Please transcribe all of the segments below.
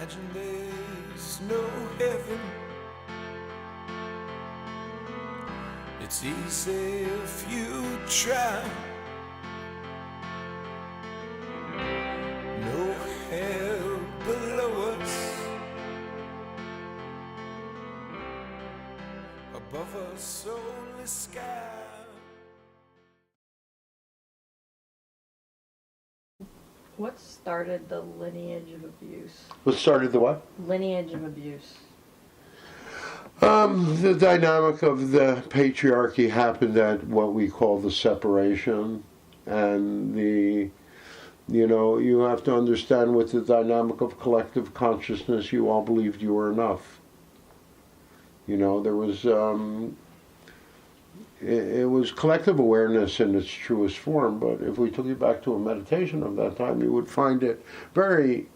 Imagine there's no heaven. It's easy if you try. No hell below us, above us only sky. What started the lineage of abuse? What started the what? Lineage of abuse. The dynamic of the patriarchy happened at what we call the separation, and you have to understand with the dynamic of collective consciousness, you all believed you were enough. There was it was collective awareness in its truest form, but if we took you back to a meditation of that time, you would find it very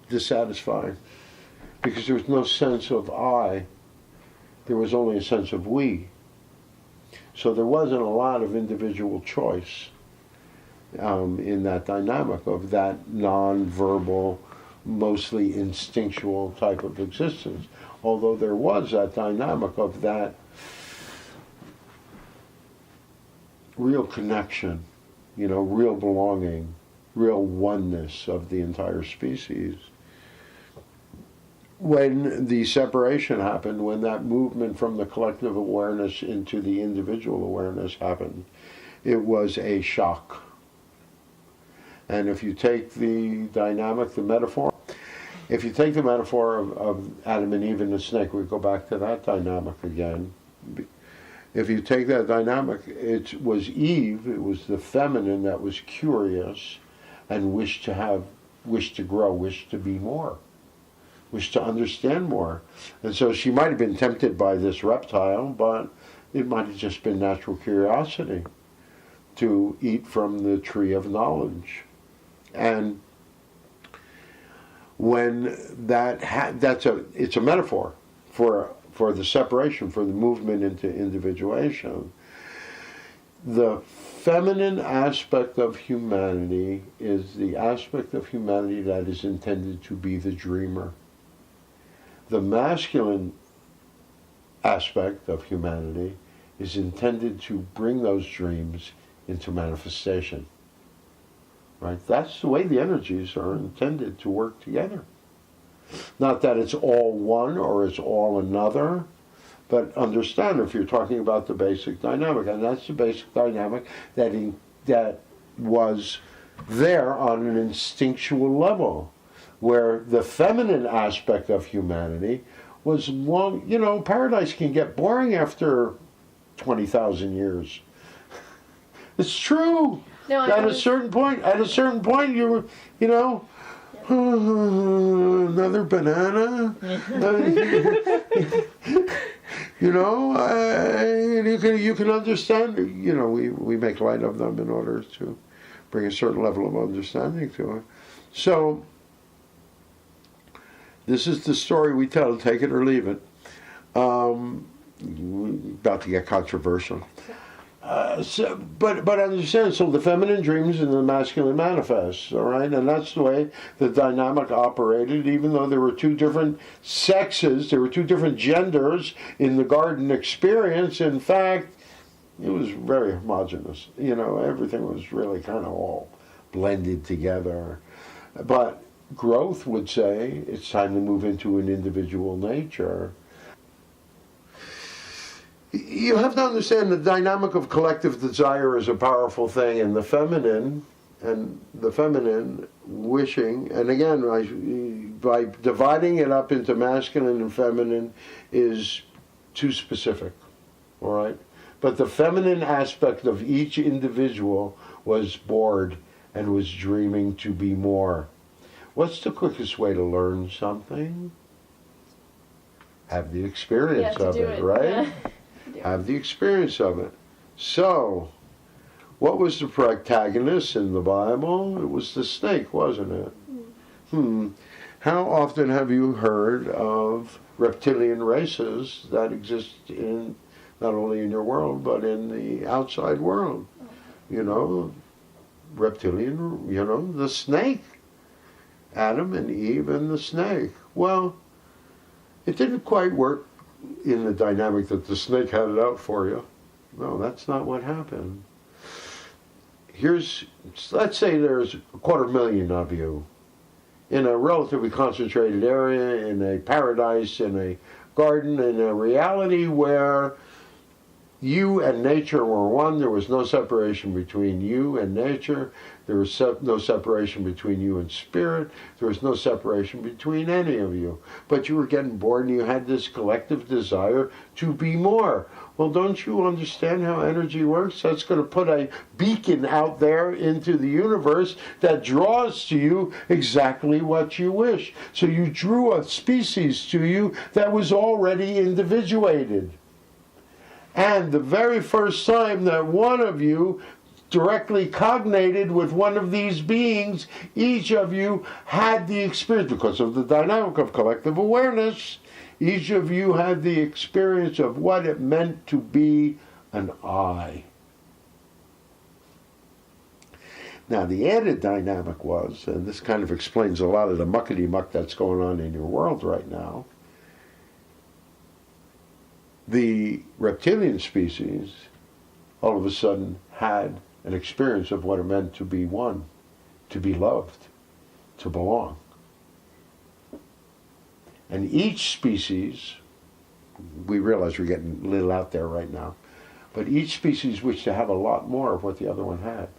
dissatisfying, because there was no sense of I, there was only a sense of we. So there wasn't a lot of individual choice in that dynamic of that non-verbal, mostly instinctual type of existence. Although there was that dynamic of that real connection, real belonging, real oneness of the entire species. When the separation happened, when that movement from the collective awareness into the individual awareness happened, it was a shock. And if you take the dynamic, the metaphor, if you take the metaphor of Adam and Eve and the snake, we go back to that dynamic again. If you take that dynamic, it was Eve, it was the feminine that was curious and wished to grow, wished to be more, wished to understand more. And so she might have been tempted by this reptile, but it might have just been natural curiosity to eat from the tree of knowledge. And when it's a metaphor for the separation, for the movement into individuation. The feminine aspect of humanity is the aspect of humanity that is intended to be the dreamer. The masculine aspect of humanity is intended to bring those dreams into manifestation. Right? That's the way the energies are intended to work together. Not that it's all one or it's all another, but understand if you're talking about the basic dynamic, and that's the basic dynamic that was there on an instinctual level, where the feminine aspect of humanity was long. Paradise can get boring after 20,000 years. It's true. No, at a certain point, another banana. You can understand. We make light of them in order to bring a certain level of understanding to it. So this is the story we tell. Take it or leave it. About to get controversial. But understand, so the feminine dreams and the masculine manifests, all right? And that's the way the dynamic operated, even though there were two different sexes, there were two different genders in the garden experience. In fact, it was very homogeneous. Everything was really kind of all blended together. But growth would say it's time to move into an individual nature. You have to understand the dynamic of collective desire is a powerful thing, and the feminine wishing, and again, by dividing it up into masculine and feminine is too specific, all right? But the feminine aspect of each individual was bored and was dreaming to be more. What's the quickest way to learn something? Have the experience of it, right? Yeah. Have the experience of it. So, what was the protagonist in the Bible? It was the snake, wasn't it? How often have you heard of reptilian races that exist in not only in your world but in the outside world? Reptilian, the snake. Adam and Eve and the snake. Well, it didn't quite work in the dynamic that the snake had it out for you. No, that's not what happened. Let's say there's 250,000 of you in a relatively concentrated area, in a paradise, in a garden, in a reality where you and nature were one. There was no separation between you and nature. There was no separation between you and spirit. There was no separation between any of you. But you were getting bored and you had this collective desire to be more. Well, don't you understand how energy works? That's going to put a beacon out there into the universe that draws to you exactly what you wish. So you drew a species to you that was already individuated. And the very first time that one of you directly cognated with one of these beings, each of you had the experience, because of the dynamic of collective awareness, each of you had the experience of what it meant to be an I. Now, the added dynamic was, and this kind of explains a lot of the muckety-muck that's going on in your world right now, the reptilian species all of a sudden had an experience of what it meant to be one, to be loved, to belong. And each species, we realize we're getting a little out there right now, but each species wished to have a lot more of what the other one had.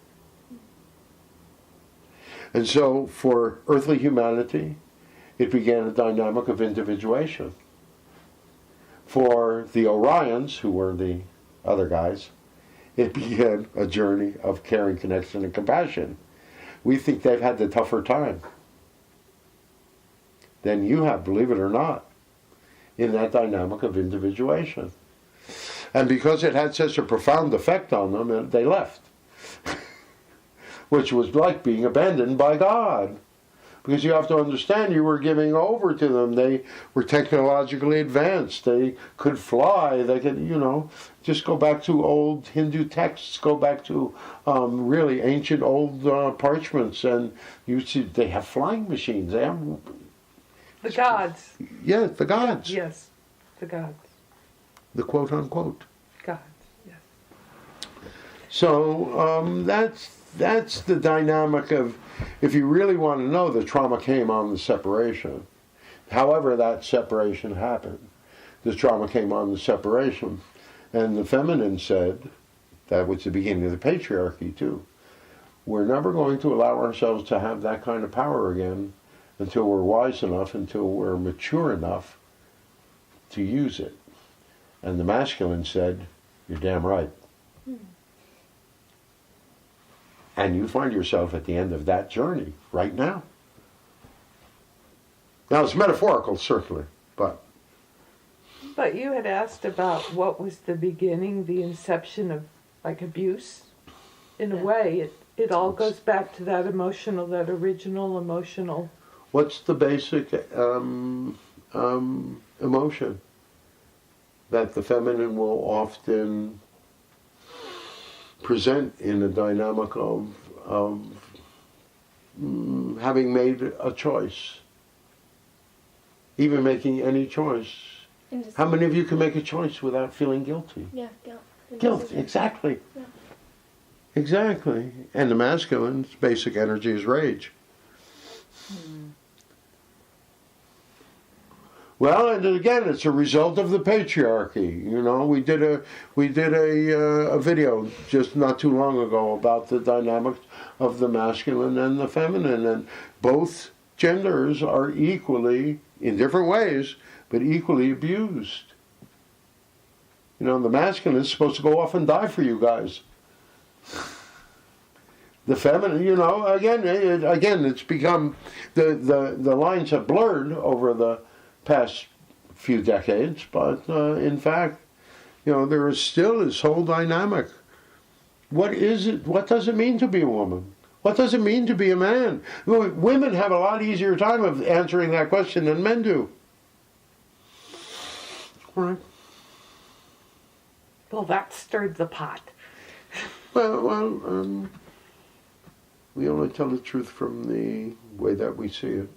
And so for earthly humanity, it began a dynamic of individuation. For the Orions, who were the other guys, it began a journey of caring, connection, and compassion. We think they've had the tougher time than you have, believe it or not, in that dynamic of individuation. And because it had such a profound effect on them, they left. Which was like being abandoned by God. Because you have to understand, you were giving over to them. They were technologically advanced. They could fly. They could, just go back to old Hindu texts, go back to really ancient old parchments, and you see they have flying machines. They have the gods. Yeah, the gods. Yes, the gods. The quote-unquote gods, yes. So that's the dynamic of, if you really want to know, the trauma came on the separation. However that separation happened, the trauma came on the separation. And the feminine said, that was the beginning of the patriarchy too, we're never going to allow ourselves to have that kind of power again until we're wise enough, until we're mature enough to use it. And the masculine said, you're damn right. And you find yourself at the end of that journey right now. Now it's metaphorical, certainly, but... But you had asked about what was the beginning, the inception of, like, abuse. In a way, it all goes back to that original emotional... What's the basic emotion that the feminine will often present in a dynamic of having made a choice, even making any choice? How many of you can make a choice without feeling guilty? Yeah, guilt. Guilt, exactly. Yeah. Exactly. And the masculine's basic energy is rage. Well, and again, it's a result of the patriarchy. We did a video just not too long ago about the dynamics of the masculine and the feminine, and both genders are equally, in different ways, but equally abused. The masculine is supposed to go off and die for you guys. The feminine, again, it's become, the lines have blurred over the past few decades, but in fact, there is still this whole dynamic. What is it? What does it mean to be a woman? What does it mean to be a man? Women have a lot easier time of answering that question than men do. Right. Well, that stirred the pot. We only tell the truth from the way that we see it.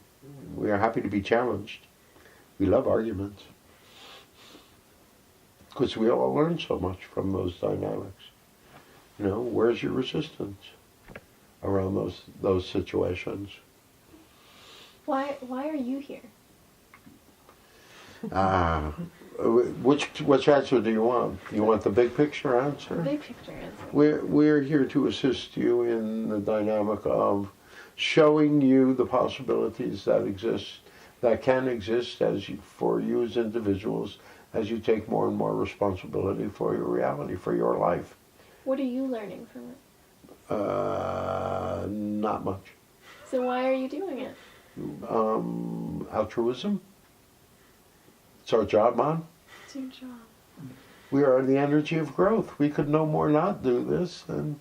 We are happy to be challenged. We love arguments. Because we all learn so much from those dynamics. You know, where's your resistance around those situations? Why are you here? Which answer do you want? You want the big picture answer? Big picture answer. We're here to assist you in the dynamic of showing you the possibilities that exist, that can exist for you as individuals, as you take more and more responsibility for your reality, for your life. What are you learning from it? Not much. So why are you doing it? Altruism. It's our job, Mom. It's your job. We are the energy of growth. We could no more not do this than,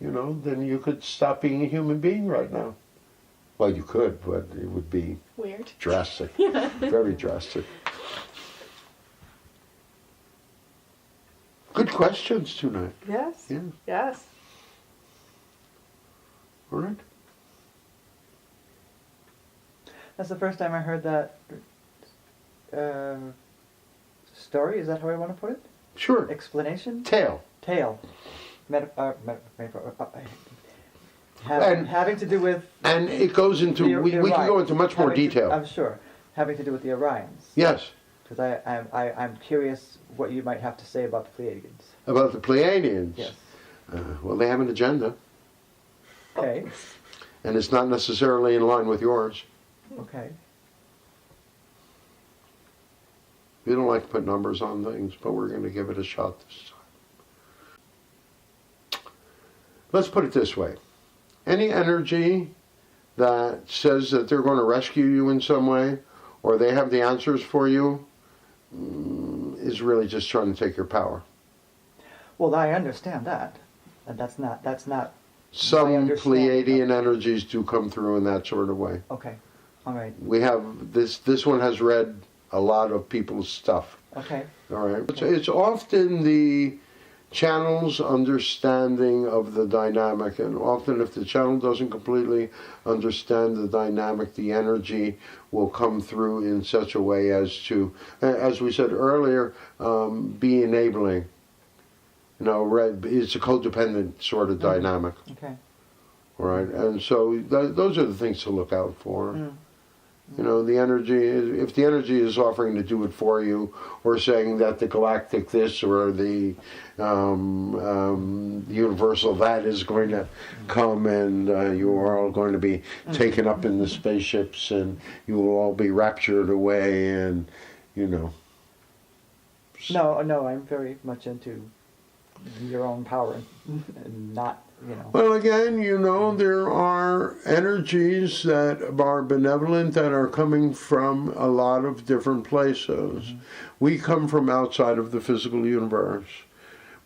then you could stop being a human being right now. Well, you could, but it would be Weird. drastic. Yeah. Very drastic. Good questions tonight. Yes. Yeah. Yes. All right. That's the first time I heard that story. Is that how I want to put it? Sure. Explanation? Tale. Tale. Having to do with... And it goes into, we can go into much more detail. I'm sure. Having to do with the Orions. Yes. Because I'm curious what you might have to say about the Pleiadians. About the Pleiadians. Yes. Well, they have an agenda. Okay. And it's not necessarily in line with yours. Okay. We don't like to put numbers on things, but we're going to give it a shot this time. Let's put it this way. Any energy that says that they're going to rescue you in some way, or they have the answers for you, is really just trying to take your power. Well, I understand that. And that's not Some I understand. Pleiadian energies do come through in that sort of way. Okay. All right. We have, this one has read a lot of people's stuff. Okay. All right. It's often the channel's understanding of the dynamic, and often if the channel doesn't completely understand the dynamic, the energy will come through in such a way as to, as we said earlier, be enabling. It's a codependent sort of dynamic. Okay. All right. And so those are the things to look out for. The energy, if the energy is offering to do it for you, or saying that the galactic this or the universal that is going to come, and you are all going to be taken up in the spaceships, and you will all be raptured away, and No, I'm very much into your own power and not, Well, again, there are energies that are benevolent that are coming from a lot of different places. We come from outside of the physical universe.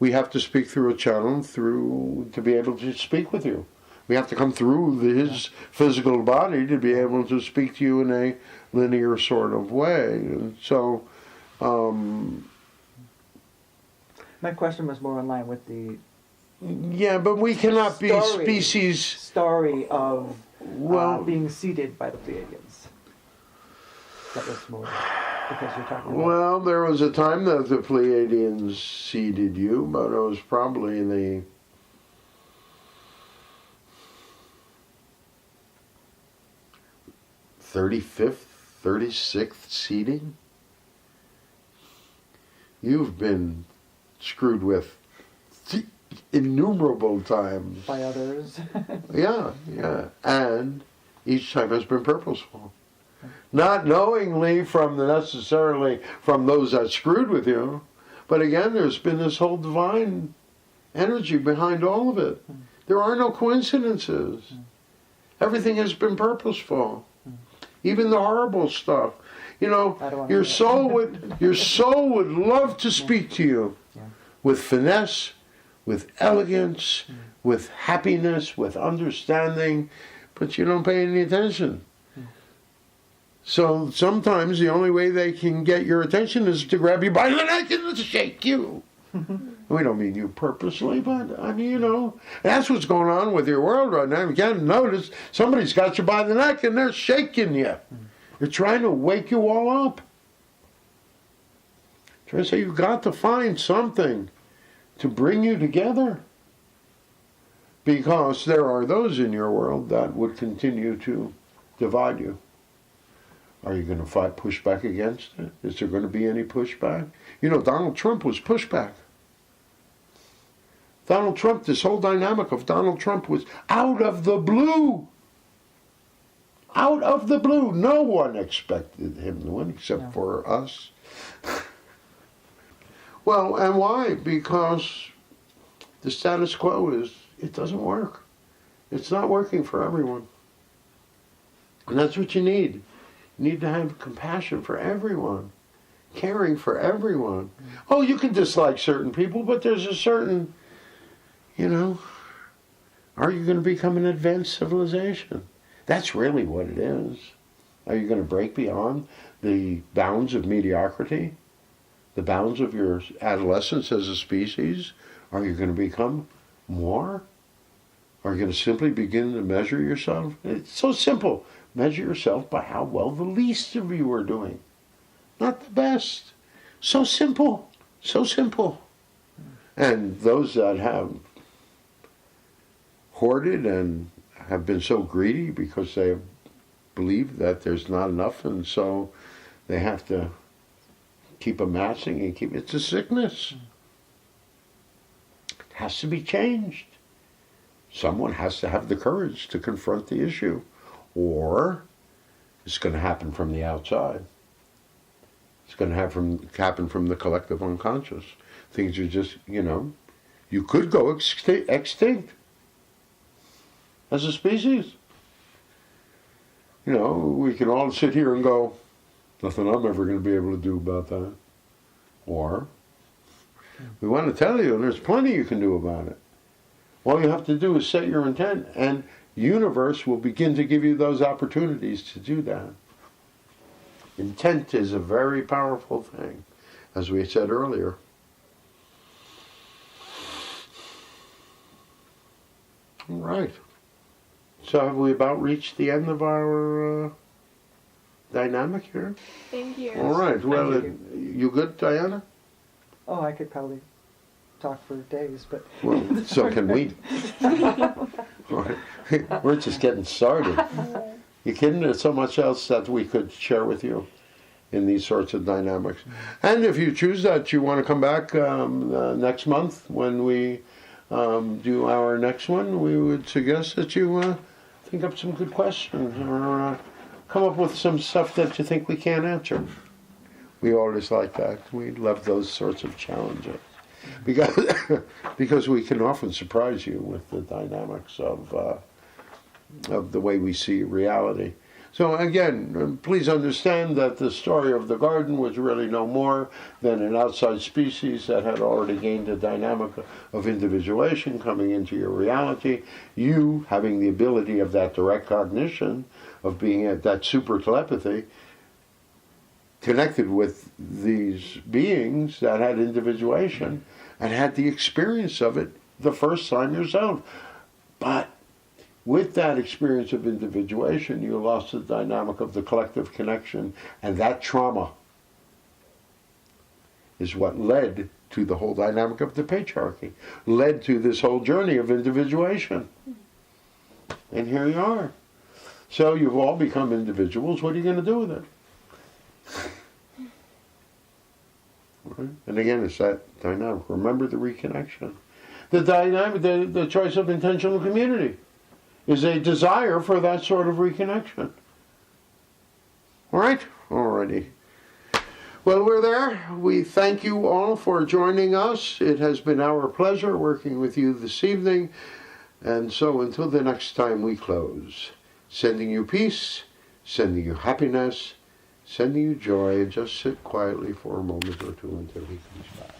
We have to speak through a channel to be able to speak with you. We have to come through his physical body to be able to speak to you in a linear sort of way. And so, my question was more in line with the yeah, but we cannot be species. Story of being seeded by the Pleiadians. That was more because you're talking about... Well, there was a time that the Pleiadians seeded you, but it was probably in the 35th, 36th seeding. You've been screwed with innumerable times. By others. Yeah. And each time has been purposeful. Not knowingly necessarily from those that screwed with you, but again, there's been this whole divine energy behind all of it. There are no coincidences. Everything has been purposeful. Even the horrible stuff. Your soul would love to speak to you with finesse, with elegance, with happiness, with understanding, but you don't pay any attention. So sometimes the only way they can get your attention is to grab you by the neck and to shake you. We don't mean you purposely, but I mean, you know, that's what's going on with your world right now. You can't notice somebody's got you by the neck and they're shaking you. They're trying to wake you all up. Trying to say you've got to find something to bring you together. Because there are those in your world that would continue to divide you. Are you going to push back against it? Is there going to be any pushback? You know, Donald Trump was pushback. Donald Trump, this whole dynamic of Donald Trump was out of the blue. Out of the blue. No one expected him to win except for us. Well, and why? Because the status quo is, it doesn't work. It's not working for everyone. And that's what you need. You need to have compassion for everyone. Caring for everyone. Oh, you can dislike certain people, but there's a certain, you know, are you going to become an advanced civilization? That's really what it is. Are you going to break beyond the bounds of mediocrity? The bounds of your adolescence as a species? Are you going to become more? Are you going to simply begin to measure yourself? It's so simple. Measure yourself by how well the least of you are doing. Not the best. So simple. So simple. And those that have hoarded and have been so greedy because they have believed that there's not enough, and so they have to keep amassing and keep, it's a sickness. It has to be changed. Someone has to have the courage to confront the issue, or it's going to happen from the outside. It's going to happen from the collective unconscious. Things are just, you know, you could go extinct as a species. You know, we can all sit here and go, nothing I'm ever going to be able to do about that. Or, we want to tell you, and there's plenty you can do about it. All you have to do is set your intent, and the universe will begin to give you those opportunities to do that. Intent is a very powerful thing, as we said earlier. All right. So have we about reached the end of our dynamic here? Thank you. All right. Well, you good, Diana? Oh, I could probably talk for days, but... Well, so can we. We're just getting started. You kidding? There's so much else that we could share with you in these sorts of dynamics. And if you choose that you want to come back next month when we do our next one, we would suggest that you think up some good questions or come up with some stuff that you think we can't answer. We always like that. We love those sorts of challenges. Because we can often surprise you with the dynamics of the way we see reality. So again, please understand that the story of the garden was really no more than an outside species that had already gained a dynamic of individuation coming into your reality. You having the ability of that direct cognition, of being at that super telepathy, connected with these beings that had individuation and had the experience of it the first time yourself. But with that experience of individuation, you lost the dynamic of the collective connection, and that trauma is what led to the whole dynamic of the patriarchy, led to this whole journey of individuation. And here you are. So you've all become individuals. What are you going to do with it? Right? And again, it's that dynamic. Remember the reconnection. The dynamic, the choice of intentional community is a desire for that sort of reconnection. All right? Alrighty. Well, we're there. We thank you all for joining us. It has been our pleasure working with you this evening. And so until the next time we close, sending you peace, sending you happiness, sending you joy, and just sit quietly for a moment or two until he comes back.